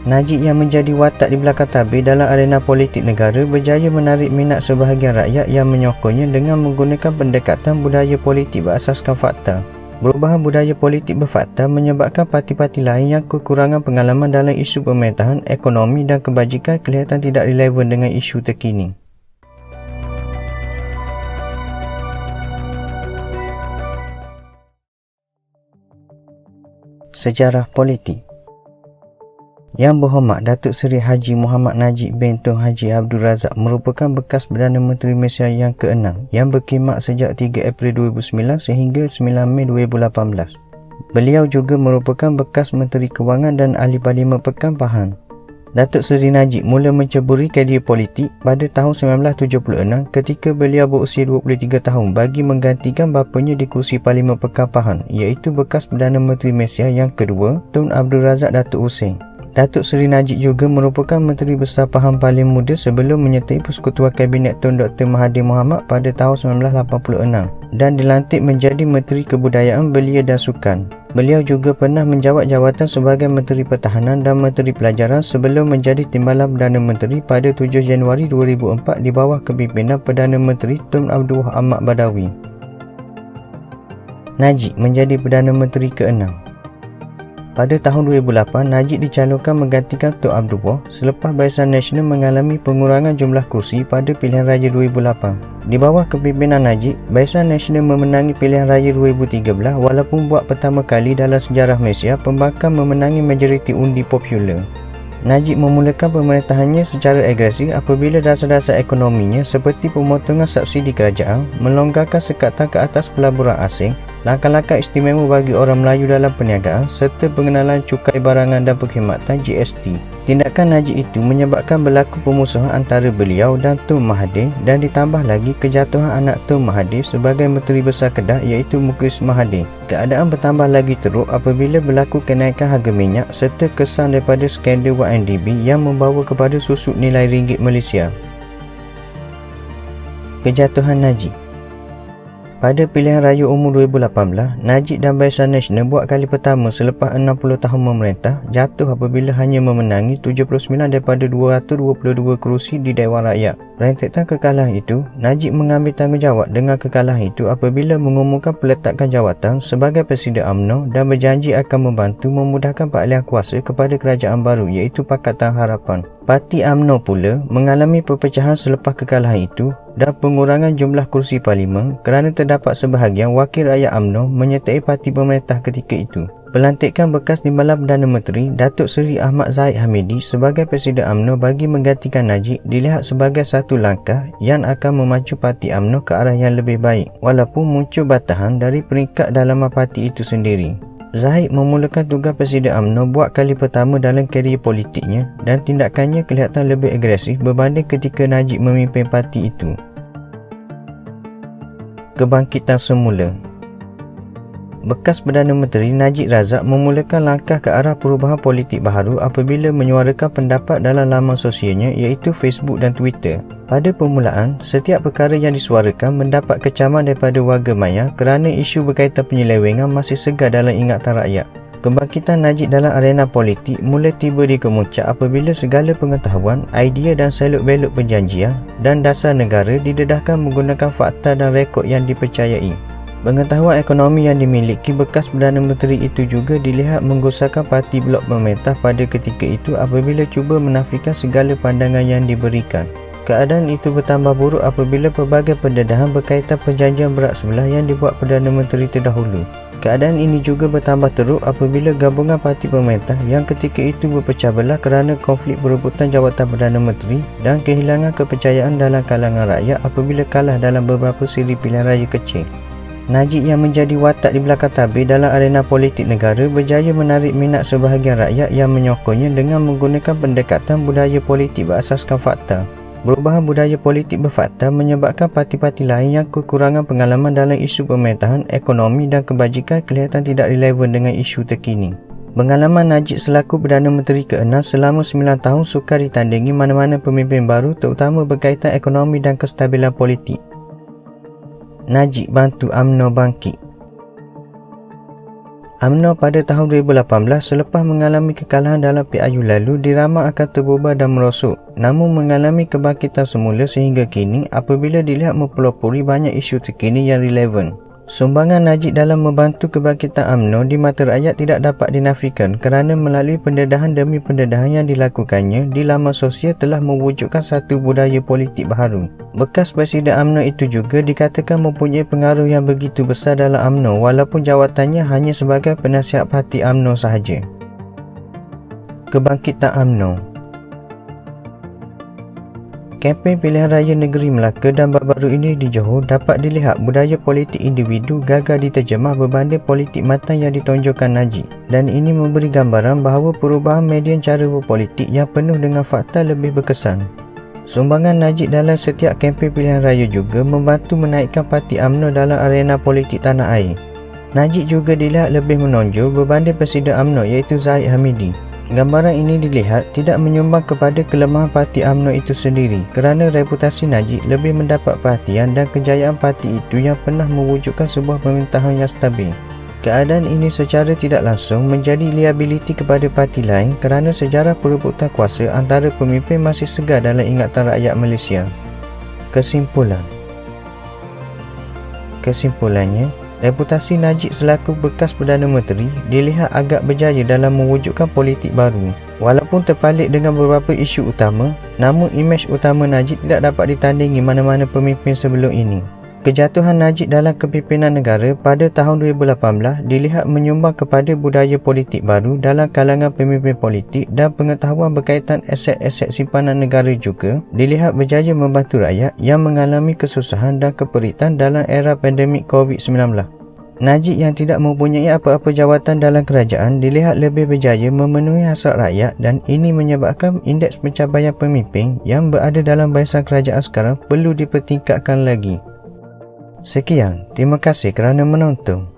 Najib yang menjadi watak di belakang tabir dalam arena politik negara berjaya menarik minat sebahagian rakyat yang menyokongnya dengan menggunakan pendekatan budaya politik berasaskan fakta. Perubahan budaya politik berfakta menyebabkan parti-parti lain yang kekurangan pengalaman dalam isu pemerintahan, ekonomi dan kebajikan kelihatan tidak relevan dengan isu terkini. Sejarah politik. Yang Berhormat Datuk Seri Haji Muhammad Najib bin Tun Haji Abdul Razak merupakan bekas Perdana Menteri Malaysia yang ke-6 yang berkhidmat sejak 3 April 2009 sehingga 9 Mei 2018. Beliau juga merupakan bekas Menteri Kewangan dan Ahli Parlimen Pekan Pahang. Datuk Seri Najib mula menceburi karier politik pada tahun 1976 ketika beliau berusia 23 tahun bagi menggantikan bapanya di kerusi Parlimen Pekan Pahang, iaitu bekas Perdana Menteri Malaysia yang kedua Tun Abdul Razak Datuk Hussein. Datuk Seri Najib juga merupakan Menteri Besar Pahang paling muda sebelum menyertai Persekutuan Kabinet Tun Dr. Mahathir Mohamad pada tahun 1986 dan dilantik menjadi Menteri Kebudayaan Belia dan Sukan. Beliau juga pernah menjawat jawatan sebagai Menteri Pertahanan dan Menteri Pelajaran sebelum menjadi Timbalan Perdana Menteri pada 7 Januari 2004 di bawah kepimpinan Perdana Menteri Tun Abdul Ahmad Badawi. Najib menjadi Perdana Menteri ke-6. Pada tahun 2008, Najib dicalonkan menggantikan Tun Abdul Wah selepas Barisan Nasional mengalami pengurangan jumlah kursi pada pilihan raya 2008. Di bawah kepimpinan Najib, Barisan Nasional memenangi pilihan raya 2013 walaupun buat pertama kali dalam sejarah Malaysia pembangkang memenangi majoriti undi popular. Najib memulakan pemerintahannya secara agresif apabila dasar-dasar ekonominya seperti pemotongan subsidi kerajaan, melonggarkan sekatan ke atas pelaburan asing, langkah-langkah istimewa bagi orang Melayu dalam perniagaan serta pengenalan cukai barangan dan perkhidmatan GST. Tindakan Najib itu menyebabkan berlaku permusuhan antara beliau dan Tun Mahathir dan ditambah lagi kejatuhan anak Tun Mahathir sebagai Menteri Besar Kedah iaitu Mukhlis Mahathir. Keadaan bertambah lagi teruk apabila berlaku kenaikan harga minyak serta kesan daripada skandal YNDB yang membawa kepada susut nilai ringgit Malaysia. Kejatuhan Najib. Pada pilihan raya umum 2018, Najib dan Barisan Nasional buat kali pertama selepas 60 tahun memerintah jatuh apabila hanya memenangi 79 daripada 222 kerusi di Dewan Rakyat. Rentetan kekalahan itu, Najib mengambil tanggungjawab dengan kekalahan itu apabila mengumumkan peletakan jawatan sebagai Presiden UMNO dan berjanji akan membantu memudahkan peralihan kuasa kepada kerajaan baru iaitu Pakatan Harapan. Parti UMNO pula mengalami perpecahan selepas kekalahan itu dan pengurangan jumlah kursi parlimen kerana terdapat sebahagian wakil rakyat UMNO menyertai parti pemerintah ketika itu. Pelantikan bekas Timbalan Perdana Menteri Datuk Seri Ahmad Zahid Hamidi sebagai Presiden UMNO bagi menggantikan Najib dilihat sebagai satu langkah yang akan memacu parti UMNO ke arah yang lebih baik walaupun muncul bantahan dari peringkat dalaman parti itu sendiri. Zahid memulakan tugas Presiden UMNO buat kali pertama dalam karier politiknya dan tindakannya kelihatan lebih agresif berbanding ketika Najib memimpin parti itu. Kebangkitan semula. Bekas Perdana Menteri Najib Razak memulakan langkah ke arah perubahan politik baharu apabila menyuarakan pendapat dalam laman sosialnya iaitu Facebook dan Twitter. Pada permulaan, setiap perkara yang disuarakan mendapat kecaman daripada warga maya kerana isu berkaitan penyelewengan masih segar dalam ingatan rakyat. Kebangkitan Najib dalam arena politik mula tiba di kemuncak apabila segala pengetahuan, idea dan seluk-beluk perjanjian dan dasar negara didedahkan menggunakan fakta dan rekod yang dipercayai. Pengetahuan ekonomi yang dimiliki bekas Perdana Menteri itu juga dilihat menggosarkan parti blok pemerintah pada ketika itu apabila cuba menafikan segala pandangan yang diberikan. Keadaan itu bertambah buruk apabila pelbagai pendedahan berkaitan perjanjian berat sebelah yang dibuat Perdana Menteri terdahulu. Keadaan ini juga bertambah teruk apabila gabungan parti pemerintah yang ketika itu berpecah belah kerana konflik berebutan jawatan Perdana Menteri dan kehilangan kepercayaan dalam kalangan rakyat apabila kalah dalam beberapa siri pilihan raya kecil. Najib yang menjadi watak di belakang tabir dalam arena politik negara berjaya menarik minat sebahagian rakyat yang menyokongnya dengan menggunakan pendekatan budaya politik berasaskan fakta. Perubahan budaya politik berfakta menyebabkan parti-parti lain yang kekurangan pengalaman dalam isu pemerintahan, ekonomi dan kebajikan kelihatan tidak relevan dengan isu terkini. Pengalaman Najib selaku Perdana Menteri ke-6 selama 9 tahun sukar ditandingi mana-mana pemimpin baru terutama berkaitan ekonomi dan kestabilan politik. Najib bantu UMNO bangkit. UMNO pada tahun 2018 selepas mengalami kekalahan dalam PRU lalu diramal akan terbubar dan merosot, namun mengalami kebangkitan semula sehingga kini apabila dilihat mempelopori banyak isu terkini yang relevan. Sumbangan Najib dalam membantu kebangkitan UMNO di mata rakyat tidak dapat dinafikan kerana melalui pendedahan demi pendedahan yang dilakukannya di laman sosial telah mewujudkan satu budaya politik baharu. Bekas Presiden UMNO itu juga dikatakan mempunyai pengaruh yang begitu besar dalam UMNO walaupun jawatannya hanya sebagai penasihat parti UMNO sahaja. Kebangkitan UMNO. Kempen pilihan raya negeri Melaka dan baru-baru ini di Johor dapat dilihat budaya politik individu gagal diterjemah berbanding politik matang yang ditonjolkan Najib, dan ini memberi gambaran bahawa perubahan median cara berpolitik yang penuh dengan fakta lebih berkesan. Sumbangan Najib dalam setiap kempen pilihan raya juga membantu menaikkan parti UMNO dalam arena politik tanah air. Najib juga dilihat lebih menonjol berbanding Presiden UMNO iaitu Zahid Hamidi. Gambaran ini dilihat tidak menyumbang kepada kelemahan parti UMNO itu sendiri kerana reputasi Najib lebih mendapat perhatian dan kejayaan parti itu yang pernah mewujudkan sebuah pemerintahan yang stabil. Keadaan ini secara tidak langsung menjadi liabiliti kepada parti lain kerana sejarah perebutan kuasa antara pemimpin masih segar dalam ingatan rakyat Malaysia. Kesimpulannya, reputasi Najib selaku bekas Perdana Menteri dilihat agak berjaya dalam mewujudkan politik baru. Walaupun terpalit dengan beberapa isu utama, namun imej utama Najib tidak dapat ditandingi mana-mana pemimpin sebelum ini. Kejatuhan Najib dalam kepimpinan negara pada tahun 2018 dilihat menyumbang kepada budaya politik baru dalam kalangan pemimpin politik dan pengetahuan berkaitan aset-aset simpanan negara juga dilihat berjaya membantu rakyat yang mengalami kesusahan dan keperitan dalam era pandemik COVID-19. Najib yang tidak mempunyai apa-apa jawatan dalam kerajaan dilihat lebih berjaya memenuhi hasrat rakyat, dan ini menyebabkan indeks pencapaian pemimpin yang berada dalam barisan kerajaan sekarang perlu dipertingkatkan lagi. Sekian, terima kasih kerana menonton.